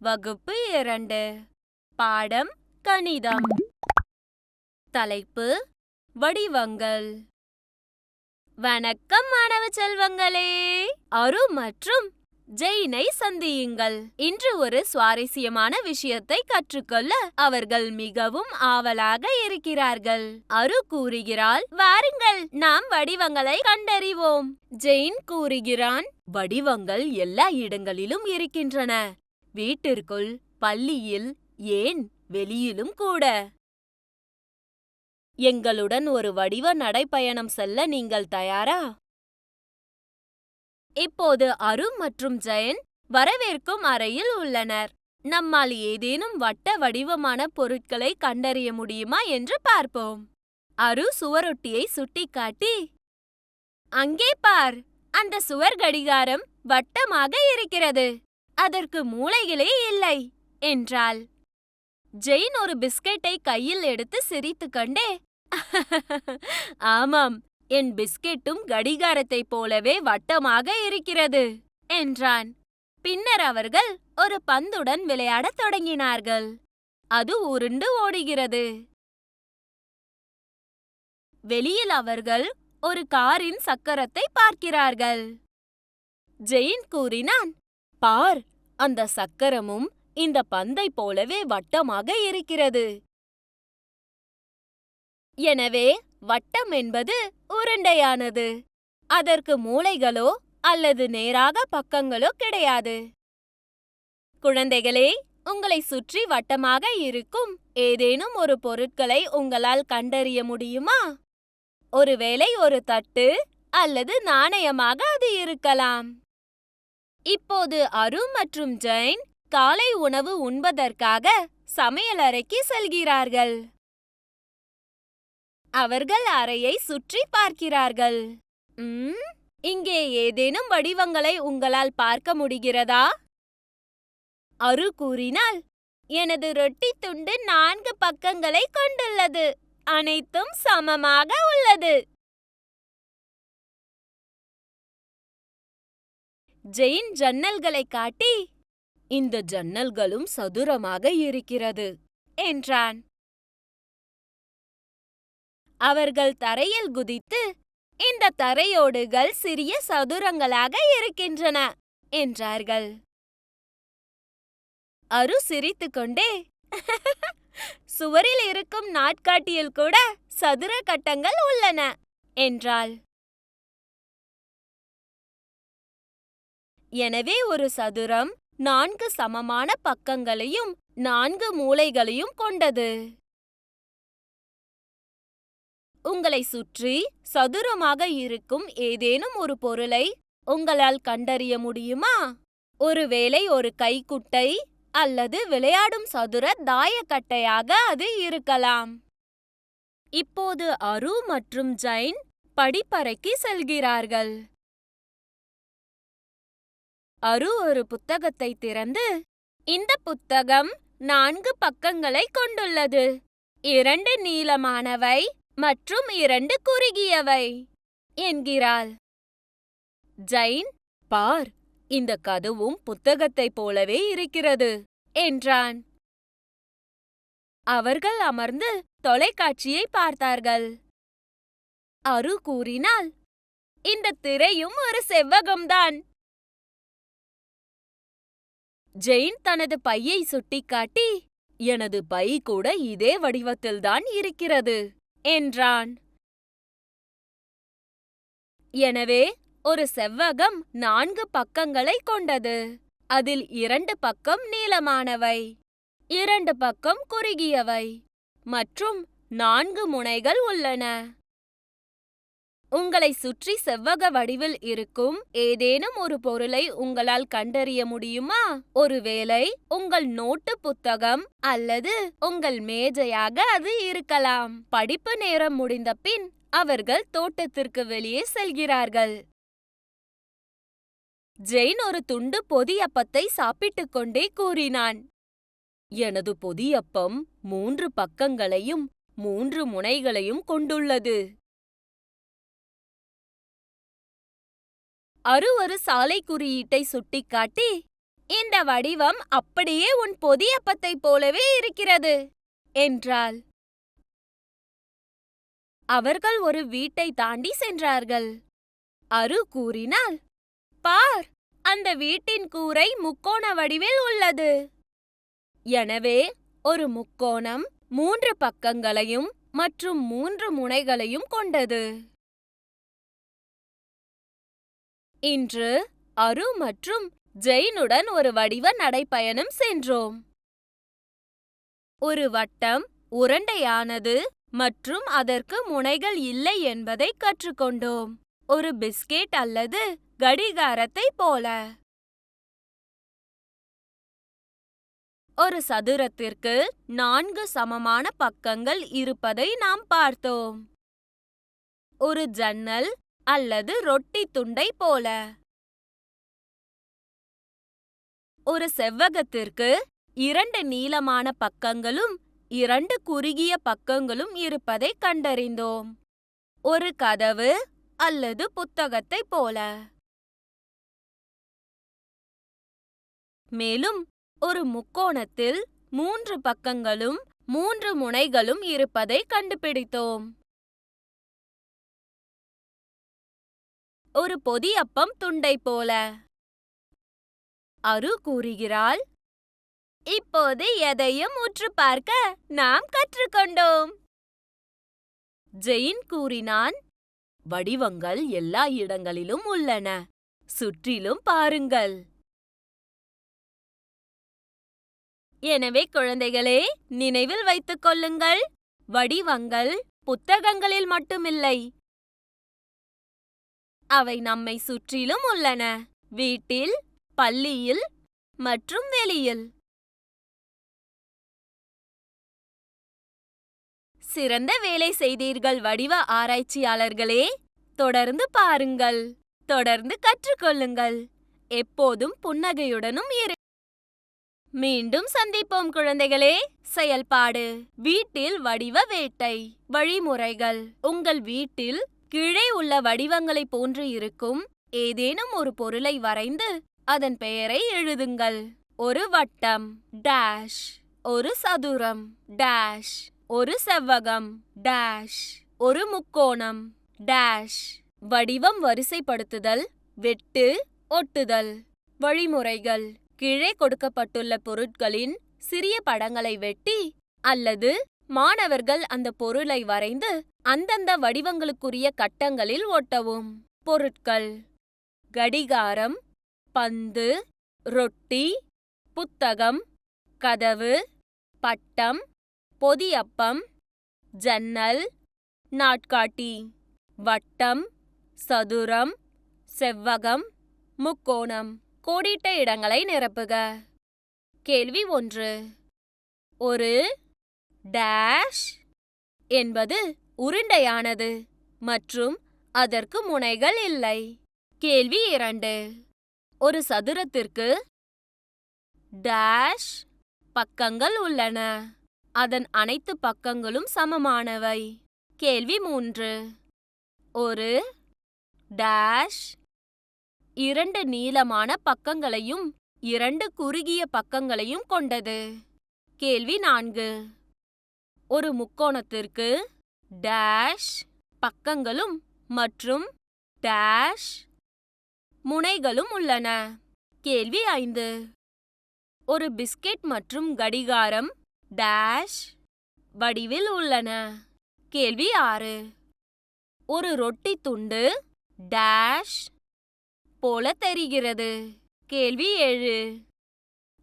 வகுப்பு 2 பாடம் கணிதம். தலைப்பு வடிவங்கள். வணக்கம் மாணவ செல்வங்களே, அரு மற்றும் ஜெயினை சந்தியுங்கள். இன்று ஒரு சுவாரஸ்யமான விஷயத்தை கற்றுக்கொள்ள அவர்கள் மிகவும் ஆவலாக இருக்கிறார்கள். அரு கூறுகிறாள், வாருங்கள் நாம் வடிவங்களை கண்டறிவோம். ஜெயின் கூறுகிறான், வடிவங்கள் எல்லா இடங்களிலும் இருக்கின்றன, வீட்டிற்குள், பள்ளியில், ஏன் வெளியிலும் கூட. எங்களுடன் ஒரு வடிவ நடைப்பயணம் செல்ல நீங்கள் தயாரா? இப்போது அரு மற்றும் ஜெயன் வரவேற்கும் அறையில் உள்ளனர். நம்மால் ஏதேனும் வட்ட வடிவமான பொருட்களை கண்டறிய முடியுமா என்று பார்ப்போம். அரு சுவரொட்டியை சுட்டிக்காட்டி, அங்கே பார், அந்த சுவர் கடிகாரம் வட்டமாக இருக்கிறது, அதற்கு மூலைகளே இல்லை என்றாள். ஜெயின் ஒரு பிஸ்கெட்டை கையில் எடுத்து சிரித்துக்கொண்டே, ஆமாம், என் பிஸ்கெட்டும் கடிகாரத்தைப் போலவே வட்டமாக இருக்கிறது என்றான். பின்னர் அவர்கள் ஒரு பந்துடன் விளையாடத் தொடங்கினார்கள். அது உருண்டு ஓடுகிறது. வெளியில் அவர்கள் ஒரு காரின் சக்கரத்தை பார்க்கிறார்கள். ஜெயின் கூறினான், பார், அந்த சக்கரமும் இந்த பந்தை போலவே வட்டமாக இருக்கிறது. எனவே வட்டம் என்பது உருண்டையானது. அதற்கு மூலைகளோ அல்லது நேராக பக்கங்களோ கிடையாது. குழந்தைகளே, உங்களை சுற்றி வட்டமாக இருக்கும் ஏதேனும் ஒரு பொருட்களை உங்களால் கண்டறிய முடியுமா? ஒருவேளை ஒரு தட்டு அல்லது நாணயமாக அது இருக்கலாம். இப்போது அரு மற்றும் ஜெயின் காலை உணவு உண்பதற்காக சமையலறைக்கு செல்கிறார்கள். அவர்கள் அறையை சுற்றி பார்க்கிறார்கள். இங்கே ஏதேனும் வடிவங்களை உங்களால் பார்க்க முடிகிறதா? அரு கூறினாள், எனது ரொட்டி துண்டு 4 பக்கங்களை கொண்டுள்ளது, அனைத்தும் சமமாக உள்ளது. ஜெயின் ஜன்னல்களை காட்டி, இந்த ஜன்னல்களும் சதுரமாக இருக்கிறது என்றான். அவர்கள் தரையில் குதித்து, இந்த தரையோடுகள் சிறிய சதுரங்களாக இருக்கின்றன என்றார்கள். அரு சிரித்துக்கொண்டே, சுவரில் இருக்கும் நாட்காட்டியில் கூட சதுர கட்டங்கள் உள்ளன என்றாள். எனவே ஒரு சதுரம் 4 சமமான பக்கங்களையும் 4 மூலைகளையும் கொண்டது. உங்களை சுற்றி சதுரமாக இருக்கும் ஏதேனும் ஒரு பொருளை உங்களால் கண்டறிய முடியுமா? ஒருவேளை ஒரு கைக்குட்டை அல்லது விளையாடும் சதுர தாயக்கட்டையாக அது இருக்கலாம். இப்போது அரு மற்றும் ஜெயின் படிப்பறைக்கு செல்கிறார்கள். அரு ஒரு புத்தகத்தை திறந்து, இந்த புத்தகம் 4 பக்கங்களை கொண்டுள்ளது, 2 நீளமானவை மற்றும் 2 குறுகியவை என்கிறாள். ஜெயின், பார், இந்த கதவும் புத்தகத்தைப் போலவே இருக்கிறது என்றான். அவர்கள் அமர்ந்து தொலைக்காட்சியை பார்த்தார்கள். அரு கூறினாள், இந்த திரையும் ஒரு செவ்வகம்தான். ஜெயின் தனது பையை சுட்டிக்காட்டி, எனது பை கூட இதே வடிவத்தில்தான் இருக்கிறது என்றான். எனவே ஒரு செவ்வகம் 4 பக்கங்களை கொண்டது. அதில் 2 பக்கம் நீளமானவை, 2 பக்கம் குறுகியவை மற்றும் 4 முனைகள் உள்ளன. உங்களை சுற்றி செவ்வக வடிவில் இருக்கும் ஏதேனும் ஒரு பொருளை உங்களால் கண்டறிய முடியுமா? ஒருவேளை உங்கள் நோட்டு புத்தகம் அல்லது உங்கள் மேஜையாக அது இருக்கலாம். படிப்பு நேரம் முடிந்த பின் அவர்கள் தோட்டத்திற்கு வெளியே செல்கிறார்கள். ஜெயின் ஒரு துண்டு பொதியப்பத்தை சாப்பிட்டுக் கொண்டே கூறினான், எனது பொதியப்பம் 3 பக்கங்களையும் 3 முனைகளையும் கொண்டுள்ளது. அரு ஒரு சாலை குறியீட்டை சுட்டிக்காட்டி, இந்த வடிவம் அப்படியே உன் பொதியப்பத்தைப் போலவே இருக்கிறது என்றாள். அவர்கள் ஒரு வீட்டை தாண்டி சென்றார்கள். அரு கூறினாள், பார், அந்த வீட்டின் கூரை முக்கோண வடிவில் உள்ளது. எனவே ஒரு முக்கோணம் 3 பக்கங்களையும் மற்றும் 3 முனைகளையும் கொண்டது. இன்று அரு மற்றும் ஜெயினுடன் ஒரு வடிவ நடைப்பயணம் சென்றோம். ஒரு வட்டம் உருண்டையானது மற்றும் அதற்கு முனைகள் இல்லை என்பதை கற்றுக்கொண்டோம். ஒரு பிஸ்கெட் அல்லது கடிகாரத்தை போல. ஒரு சதுரத்திற்கு 4 சமமான பக்கங்கள் இருப்பதை நாம் பார்த்தோம். ஒரு ஜன்னல் அல்லது ரொட்டி துண்டை போல. ஒரு செவ்வகத்திற்கு 2 நீளமான பக்கங்களும் 2 குறுகிய பக்கங்களும் இருப்பதை கண்டறிந்தோம். ஒரு கதவு அல்லது புத்தகத்தைப் போல. மேலும் ஒரு முக்கோணத்தில் 3 பக்கங்களும் 3 முனைகளும் இருப்பதை கண்டுபிடித்தோம். ஒரு பொதியப்பம் துண்டை போல. அரு கூறுகிறாள், இப்போது எதையும் உற்று பார்க்க நாம் கற்றுக்கொண்டோம். ஜெயின் கூறினான், வடிவங்கள் எல்லா இடங்களிலும் உள்ளன. சுற்றிலும் பாருங்கள். எனவே குழந்தைகளே, நினைவில் வைத்துக் கொள்ளுங்கள், வடிவங்கள் புத்தகங்களில் மட்டுமில்லை. அவை நம்மை சுற்றிலும் உள்ளன. வீட்டில், பள்ளியில் மற்றும் வெளியில். சிறந்த வேலை செய்தீர்கள் வடிவ ஆராய்ச்சியாளர்களே. தொடர்ந்து பாருங்கள், தொடர்ந்து கற்றுக்கொள்ளுங்கள். எப்போதும் புன்னகையுடனும் இரு. மீண்டும் சந்திப்போம் குழந்தைகளே. செயல்பாடு: வீட்டில் வடிவ வேட்டை. வழிமுறைகள்: உங்கள் வீட்டில் கீழே உள்ள வடிவங்களைப் போன்று இருக்கும் ஏதேனும் ஒரு பொருளை வரைந்து அதன் பெயரை எழுதுங்கள். ஒரு வட்டம் டேஷ், ஒரு சதுரம் டேஷ், ஒரு செவ்வகம் டேஷ், ஒரு முக்கோணம் டேஷ். வடிவம் வரிசைப்படுத்துதல், வெட்டு, ஒட்டுதல். வழிமுறைகள்: கீழே கொடுக்கப்பட்டுள்ள பொருட்களின் சிறிய படங்களை வெட்டி அல்லது மாணவர்கள் அந்த பொருளை வரைந்து அந்தந்த வடிவங்களுக்குரிய கட்டங்களில் ஒட்டவும். பொருட்கள்: கடிகாரம், பந்து, ரொட்டி, புத்தகம், கதவு, பட்டம், பொதியப்பம், ஜன்னல், நாட்காட்டி. வட்டம், சதுரம், செவ்வகம், முக்கோணம். கோடிட்ட இடங்களை நிரப்புக. கேள்வி 1. ஒரு டேஷ் என்பது உருண்டையானது மற்றும் அதற்கு முனைகள் இல்லை. கேள்வி 2. ஒரு சதுரத்திற்கு டேஷ் பக்கங்கள் உள்ளன. அதன் அனைத்து பக்கங்களும் சமமானவை. கேள்வி 3. ஒரு டேஷ் 2 நீளமான பக்கங்களையும் 2 குறுகிய பக்கங்களையும் கொண்டது. கேள்வி 4. ஒரு முக்கோணத்திற்கு டேஷ் பக்கங்களும் மற்றும் டேஷ் முனைகளும் உள்ளன. கேள்வி 5. ஒரு பிஸ்கெட் மற்றும் கடிகாரம் டேஷ் வடிவில் உள்ளன. கேள்வி 6. ஒரு ரொட்டி துண்டு டேஷ் போல தெரிகிறது. கேள்வி 7.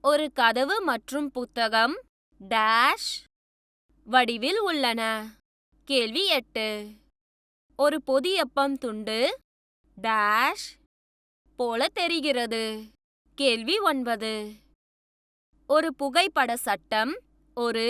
ஒரு கதவு மற்றும் புத்தகம் டேஷ் வடிவில் உள்ளன. கேள்வி 8. ஒரு பொதியப்பம் துண்டு டேஷ் போல தெரிகிறது. கேள்வி 9. ஒரு புகைப்பட சட்டம் ஒரு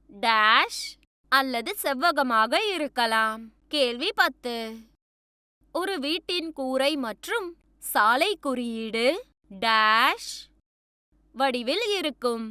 டேஷ் அல்லது செவ்வகமாக இருக்கலாம். கேள்வி 10. ஒரு வீட்டின் கூரை மற்றும் சாலை குறியீடு டேஷ் வடிவில் இருக்கும்.